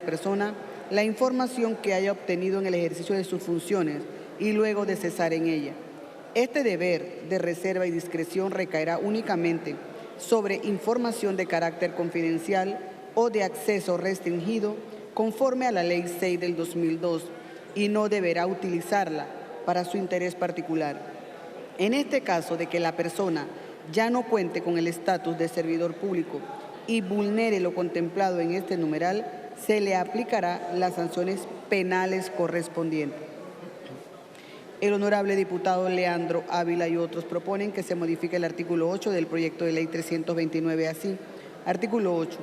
persona la información que haya obtenido en el ejercicio de sus funciones y luego de cesar en ella. Este deber de reserva y discreción recaerá únicamente sobre información de carácter confidencial o de acceso restringido conforme a la Ley 6 del 2002 y no deberá utilizarla para su interés particular. En este caso de que la persona ya no cuente con el estatus de servidor público y vulnere lo contemplado en este numeral, se le aplicará las sanciones penales correspondientes. El honorable diputado Leandro Ávila y otros proponen que se modifique el artículo 8 del proyecto de ley 329 así. Artículo 8.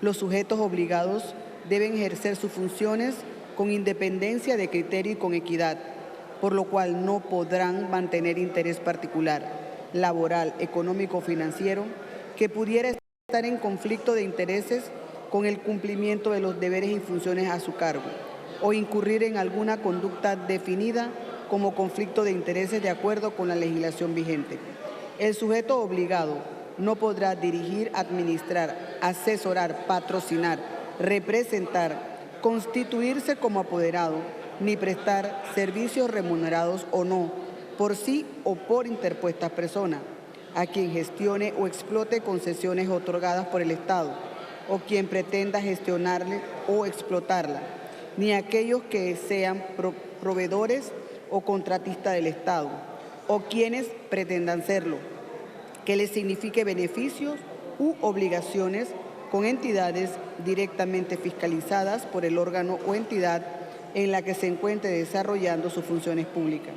Los sujetos obligados deben ejercer sus funciones con independencia de criterio y con equidad, por lo cual no podrán mantener interés particular, laboral, económico o financiero que pudiera estar en conflicto de intereses con el cumplimiento de los deberes y funciones a su cargo o incurrir en alguna conducta definida como conflicto de intereses de acuerdo con la legislación vigente. El sujeto obligado no podrá dirigir, administrar, asesorar, patrocinar, representar, constituirse como apoderado, ni prestar servicios remunerados o no, por sí o por interpuestas personas, a quien gestione o explote concesiones otorgadas por el Estado, o quien pretenda gestionarle o explotarla, ni aquellos que sean proveedores o contratistas del Estado, o quienes pretendan serlo, que les signifique beneficios u obligaciones con entidades directamente fiscalizadas por el órgano o entidad en la que se encuentre desarrollando sus funciones públicas.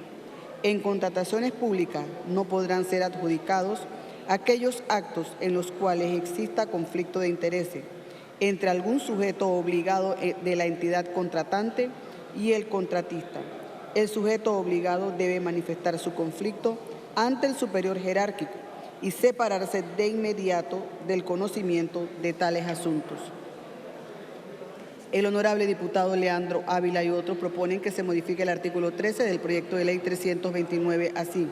En contrataciones públicas no podrán ser adjudicados aquellos actos en los cuales exista conflicto de intereses entre algún sujeto obligado de la entidad contratante y el contratista. El sujeto obligado debe manifestar su conflicto ante el superior jerárquico y separarse de inmediato del conocimiento de tales asuntos. El honorable diputado Leandro Ávila y otros proponen que se modifique el artículo 13 del proyecto de ley 329 así.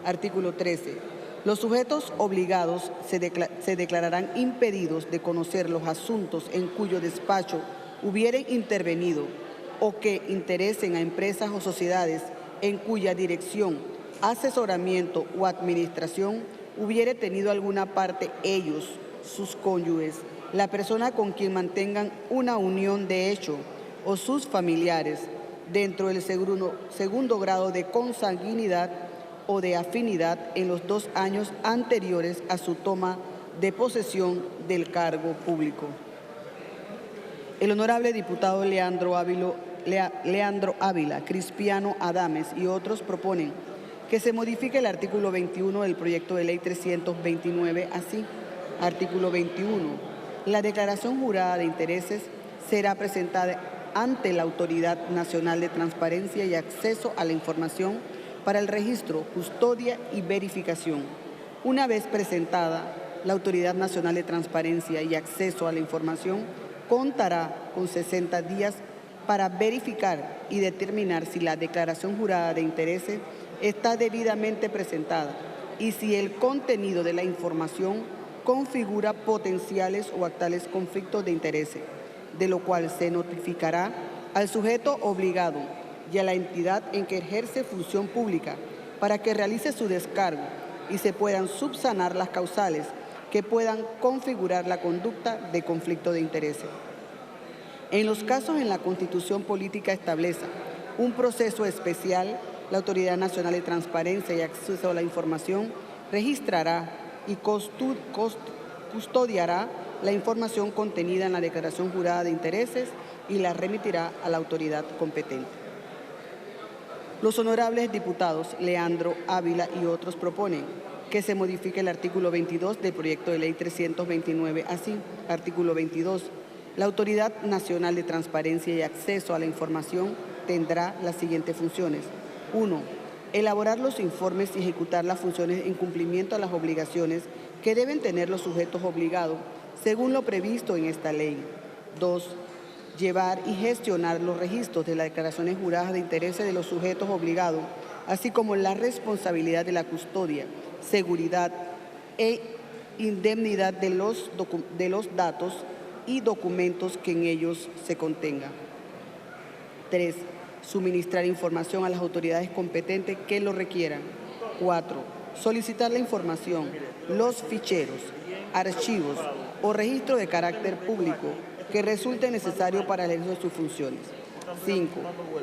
Artículo 13. Los sujetos obligados se declararán impedidos de conocer los asuntos en cuyo despacho hubieren intervenido o que interesen a empresas o sociedades en cuya dirección, asesoramiento o administración hubiere tenido alguna parte ellos, sus cónyuges, la persona con quien mantengan una unión de hecho o sus familiares dentro del segundo grado de consanguinidad o de afinidad en los 2 años anteriores a su toma de posesión del cargo público. El honorable diputado Leandro Ávila, Cristiano Adames y otros proponen que se modifique el artículo 21 del proyecto de ley 329 así. Artículo 21. La declaración jurada de intereses será presentada ante la Autoridad Nacional de Transparencia y Acceso a la Información para el registro, custodia y verificación. Una vez presentada, la Autoridad Nacional de Transparencia y Acceso a la Información contará con 60 días para verificar y determinar si la declaración jurada de intereses está debidamente presentada y si el contenido de la información configura potenciales o actuales conflictos de intereses, de lo cual se notificará al sujeto obligado y a la entidad en que ejerce función pública para que realice su descargo y se puedan subsanar las causales que puedan configurar la conducta de conflicto de intereses. En los casos en la Constitución Política establece un proceso especial, la Autoridad Nacional de Transparencia y Acceso a la Información registrará y custodiará la información contenida en la declaración jurada de intereses y la remitirá a la autoridad competente. Los honorables diputados Leandro Ávila y otros proponen que se modifique el artículo 22 del proyecto de ley 329 así. Artículo 22. La Autoridad Nacional de Transparencia y Acceso a la Información tendrá las siguientes funciones. 1. Elaborar los informes y ejecutar las funciones en cumplimiento a las obligaciones que deben tener los sujetos obligados según lo previsto en esta ley. 2. Llevar y gestionar los registros de las declaraciones juradas de intereses de los sujetos obligados, así como la responsabilidad de la custodia, seguridad e indemnidad de los datos y documentos que en ellos se contengan. 3. Suministrar información a las autoridades competentes que lo requieran. 4. Solicitar la información, los ficheros, archivos o registro de carácter público que resulte necesario para el ejercicio de sus funciones. 5.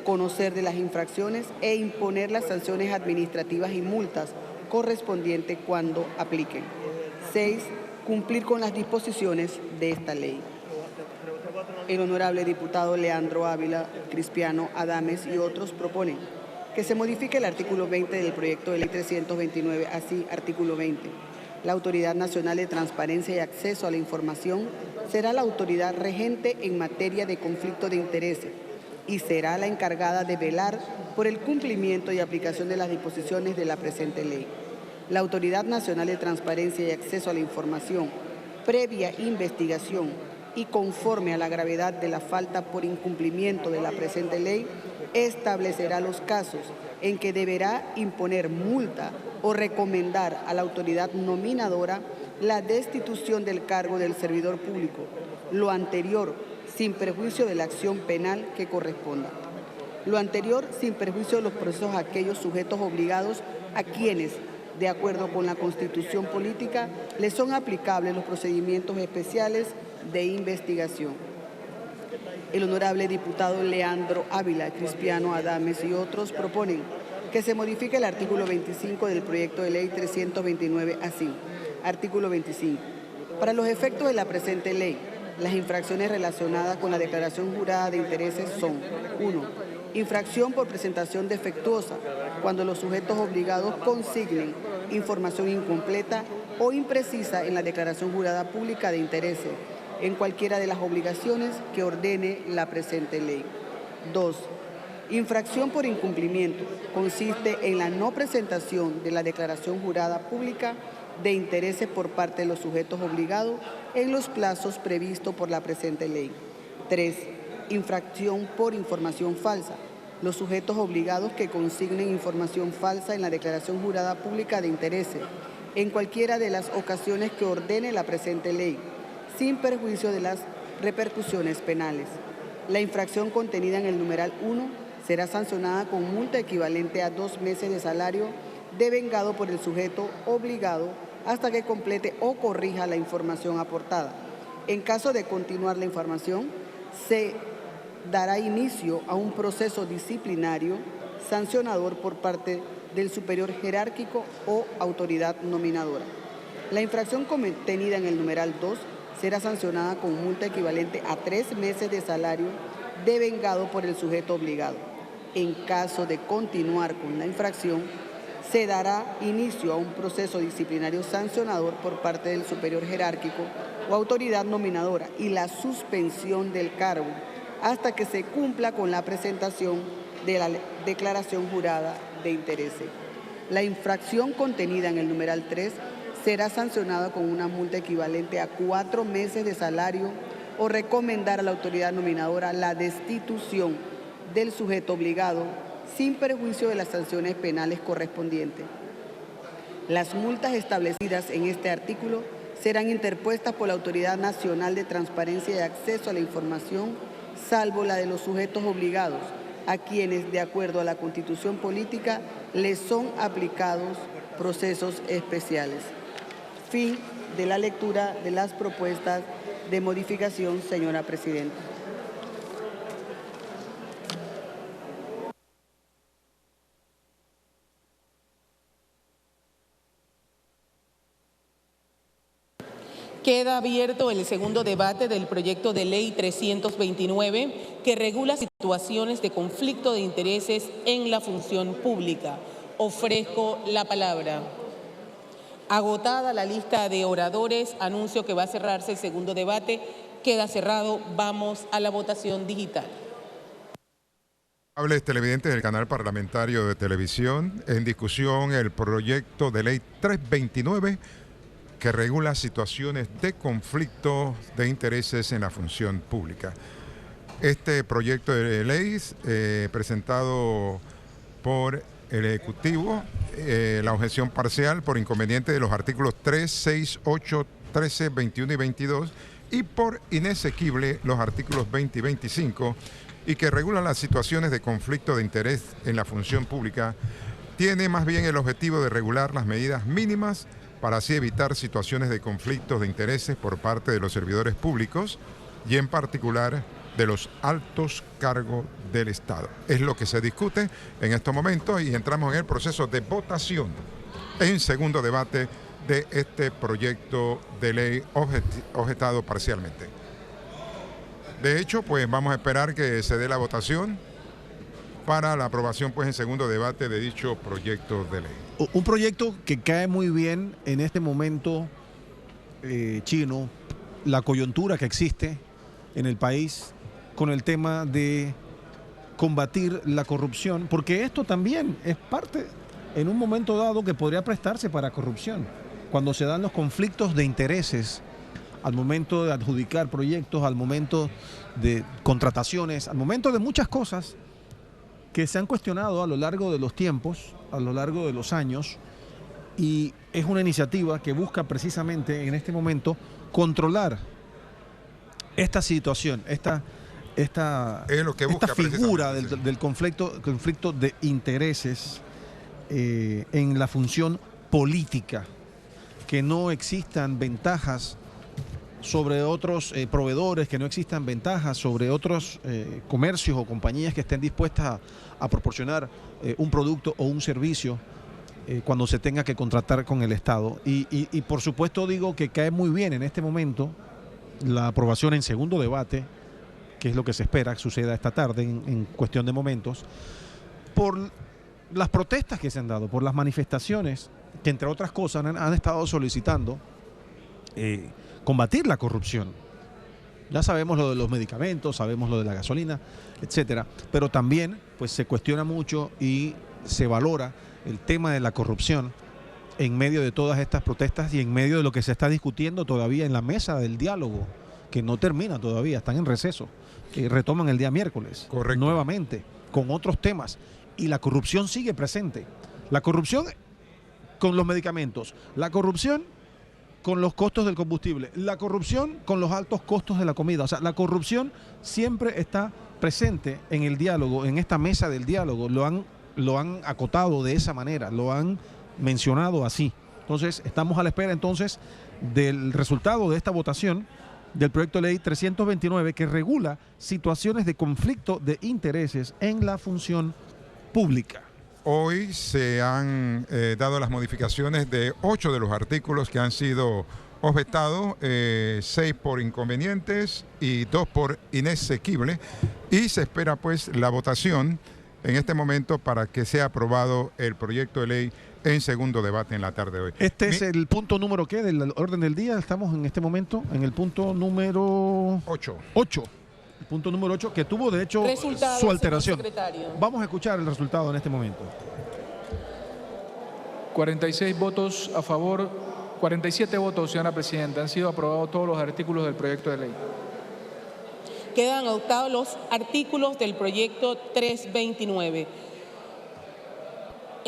Conocer de las infracciones e imponer las sanciones administrativas y multas correspondientes cuando apliquen. 6. Cumplir con las disposiciones de esta ley. El honorable diputado Leandro Ávila, Cristiano Adames y otros proponen que se modifique el artículo 20 del proyecto de ley 329, así, artículo 20. La Autoridad Nacional de Transparencia y Acceso a la Información será la autoridad regente en materia de conflicto de intereses y será la encargada de velar por el cumplimiento y aplicación de las disposiciones de la presente ley. La Autoridad Nacional de Transparencia y Acceso a la Información, previa investigación y conforme a la gravedad de la falta por incumplimiento de la presente ley, establecerá los casos en que deberá imponer multa o recomendar a la autoridad nominadora la destitución del cargo del servidor público, lo anterior sin perjuicio de la acción penal que corresponda. Lo anterior sin perjuicio de los procesos a aquellos sujetos obligados a quienes, de acuerdo con la Constitución Política, les son aplicables los procedimientos especiales de investigación. El honorable diputado Leandro Ávila, Cristiano Adames y otros proponen que se modifique el artículo 25 del proyecto de ley 329 así. Artículo 25. Para los efectos de la presente ley, las infracciones relacionadas con la declaración jurada de intereses son: 1. Infracción por presentación defectuosa, cuando los sujetos obligados consignen información incompleta o imprecisa en la declaración jurada pública de intereses, en cualquiera de las obligaciones que ordene la presente ley. 2. Infracción por incumplimiento, consiste en la no presentación de la declaración jurada pública de intereses por parte de los sujetos obligados en los plazos previstos por la presente ley. 3. Infracción por información falsa. Los sujetos obligados que consignen información falsa en la declaración jurada pública de intereses, en cualquiera de las ocasiones que ordene la presente ley, sin perjuicio de las repercusiones penales. La infracción contenida en el numeral 1 será sancionada con multa equivalente a 2 meses de salario devengado por el sujeto obligado hasta que complete o corrija la información aportada. En caso de continuar la información, se dará inicio a un proceso disciplinario sancionador por parte del superior jerárquico o autoridad nominadora. La infracción contenida en el numeral 2 será sancionada con multa equivalente a 3 meses de salario devengado por el sujeto obligado. En caso de continuar con la infracción, se dará inicio a un proceso disciplinario sancionador por parte del superior jerárquico o autoridad nominadora y la suspensión del cargo hasta que se cumpla con la presentación de la declaración jurada de intereses. La infracción contenida en el numeral 3 será sancionada con una multa equivalente a 4 meses de salario o recomendar a la autoridad nominadora la destitución del sujeto obligado sin perjuicio de las sanciones penales correspondientes. Las multas establecidas en este artículo serán interpuestas por la Autoridad Nacional de Transparencia y Acceso a la Información, salvo la de los sujetos obligados, a quienes, de acuerdo a la Constitución Política, les son aplicados procesos especiales. Fin de la lectura de las propuestas de modificación, señora presidenta. Queda abierto el segundo debate del proyecto de ley 329 que regula situaciones de conflicto de intereses en la función pública. Ofrezco la palabra. Agotada la lista de oradores, anuncio que va a cerrarse el segundo debate. Queda cerrado. Vamos a la votación digital. Amables televidentes del canal parlamentario de televisión, en discusión el proyecto de ley 329 que regula situaciones de conflicto de intereses en la función pública. Este proyecto de ley presentado por el Ejecutivo, la objeción parcial por inconveniente de los artículos 3, 6, 8, 13, 21 y 22 y por inexequible los artículos 20 y 25, y que regula las situaciones de conflicto de interés en la función pública, tiene más bien el objetivo de regular las medidas mínimas para así evitar situaciones de conflictos de intereses por parte de los servidores públicos y en particular de los altos cargos del Estado. Es lo que se discute en estos momentos y entramos en el proceso de votación en segundo debate de este proyecto de ley objetado parcialmente. De hecho, pues vamos a esperar que se dé la votación para la aprobación pues en segundo debate de dicho proyecto de ley. Un proyecto que cae muy bien en este momento, Chino, la coyuntura que existe en el país con el tema de combatir la corrupción, porque esto también es parte en un momento dado que podría prestarse para corrupción, cuando se dan los conflictos de intereses al momento de adjudicar proyectos, al momento de contrataciones, al momento de muchas cosas que se han cuestionado a lo largo de los tiempos, a lo largo de los años, y es una iniciativa que busca precisamente en este momento controlar esta situación, esta figura del conflicto de intereses en la función política, que no existan ventajas sobre otros proveedores, que no existan ventajas sobre otros comercios o compañías que estén dispuestas a proporcionar un producto o un servicio cuando se tenga que contratar con el Estado. Y por supuesto digo que cae muy bien en este momento la aprobación en segundo debate, que es lo que se espera que suceda esta tarde en cuestión de momentos, por las protestas que se han dado, por las manifestaciones que entre otras cosas han estado solicitando combatir la corrupción. Ya sabemos lo de los medicamentos, sabemos lo de la gasolina, etcétera, pero también pues se cuestiona mucho y se valora el tema de la corrupción en medio de todas estas protestas y en medio de lo que se está discutiendo todavía en la mesa del diálogo, que no termina todavía, están en receso, retoman el día miércoles. Correcto. Nuevamente, con otros temas, y la corrupción sigue presente. La corrupción con los medicamentos, la corrupción con los costos del combustible, la corrupción con los altos costos de la comida. O sea, la corrupción siempre está presente en el diálogo, en esta mesa del diálogo. Lo han acotado de esa manera, lo han mencionado así. Entonces, estamos a la espera entonces del resultado de esta votación del proyecto de ley 329 que regula situaciones de conflicto de intereses en la función pública. Hoy se han dado las modificaciones de 8 de los artículos que han sido objetados, 6 por inconvenientes y 2 por inexequible, y se espera pues la votación en este momento para que sea aprobado el proyecto de ley en segundo debate en la tarde de hoy. Este es el punto número ¿qué? Del orden del día. Estamos en este momento en el punto número 8. El punto número 8, que tuvo de hecho su alteración. Vamos a escuchar el resultado en este momento. 46 votos a favor, 47 votos, señora Presidenta. Han sido aprobados todos los artículos del proyecto de ley. Quedan adoptados los artículos del proyecto 329.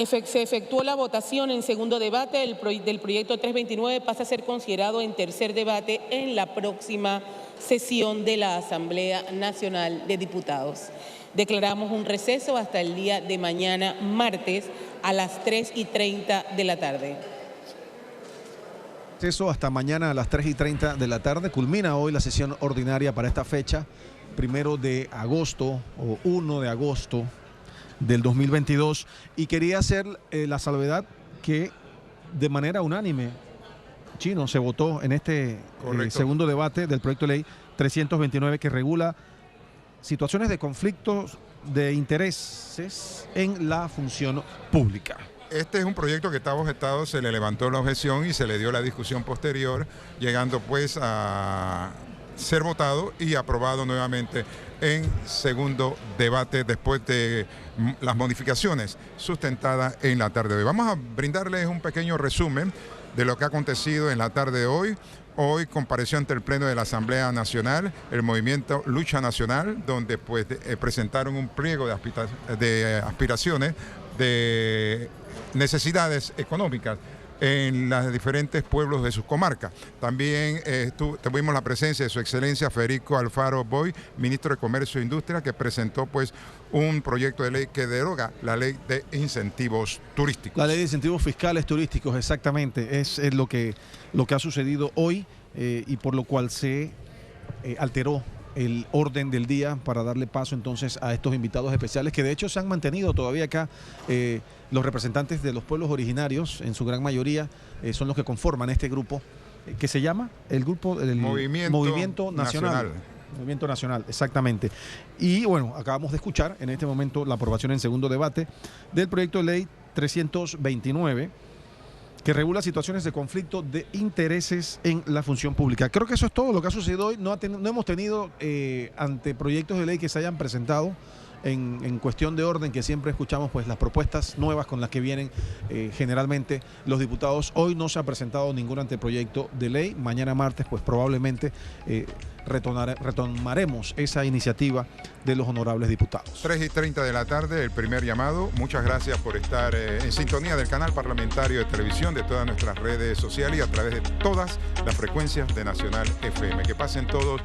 Se efectuó la votación en segundo debate del proyecto 329, pasa a ser considerado en tercer debate en la próxima sesión de la Asamblea Nacional de Diputados. Declaramos un receso hasta el día de mañana, martes, a las 3:30 de la tarde. Receso hasta mañana a las 3:30 de la tarde. Culmina hoy la sesión ordinaria para esta fecha, 1 de agosto o 1 de agosto del 2022, y quería hacer la salvedad que de manera unánime, Chino, se votó en este segundo debate del proyecto de ley 329 que regula situaciones de conflictos de intereses en la función pública. Este es un proyecto que estaba objetado, se le levantó la objeción y se le dio la discusión posterior, llegando pues a ser votado y aprobado nuevamente en segundo debate después de las modificaciones sustentadas en la tarde de hoy. Vamos a brindarles un pequeño resumen de lo que ha acontecido en la tarde de hoy. Hoy compareció ante el Pleno de la Asamblea Nacional el Movimiento Lucha Nacional, donde pues presentaron un pliego de aspiraciones, de necesidades económicas en los diferentes pueblos de sus comarcas. También tuvimos la presencia de su excelencia Federico Alfaro Boy, ministro de Comercio e Industria, que presentó pues un proyecto de ley que deroga la ley de incentivos turísticos. La ley de incentivos fiscales turísticos, exactamente, es lo que ha sucedido hoy y por lo cual se alteró el orden del día para darle paso entonces a estos invitados especiales que de hecho se han mantenido todavía acá. Los representantes de los pueblos originarios, en su gran mayoría, son los que conforman este grupo que se llama el grupo del Movimiento Nacional. Movimiento Nacional, exactamente. Y bueno, acabamos de escuchar en este momento la aprobación en segundo debate del proyecto de ley 329 que regula situaciones de conflicto de intereses en la función pública. Creo que eso es todo lo que ha sucedido hoy. No hemos tenido anteproyectos de ley que se hayan presentado en cuestión de orden, que siempre escuchamos pues las propuestas nuevas con las que vienen generalmente los diputados. Hoy no se ha presentado ningún anteproyecto de ley. Mañana martes pues probablemente retomaremos esa iniciativa de los honorables diputados. 3:30 de la tarde, el primer llamado. Muchas gracias por estar en sintonía del canal parlamentario de televisión, de todas nuestras redes sociales y a través de todas las frecuencias de Nacional FM. Que pasen todos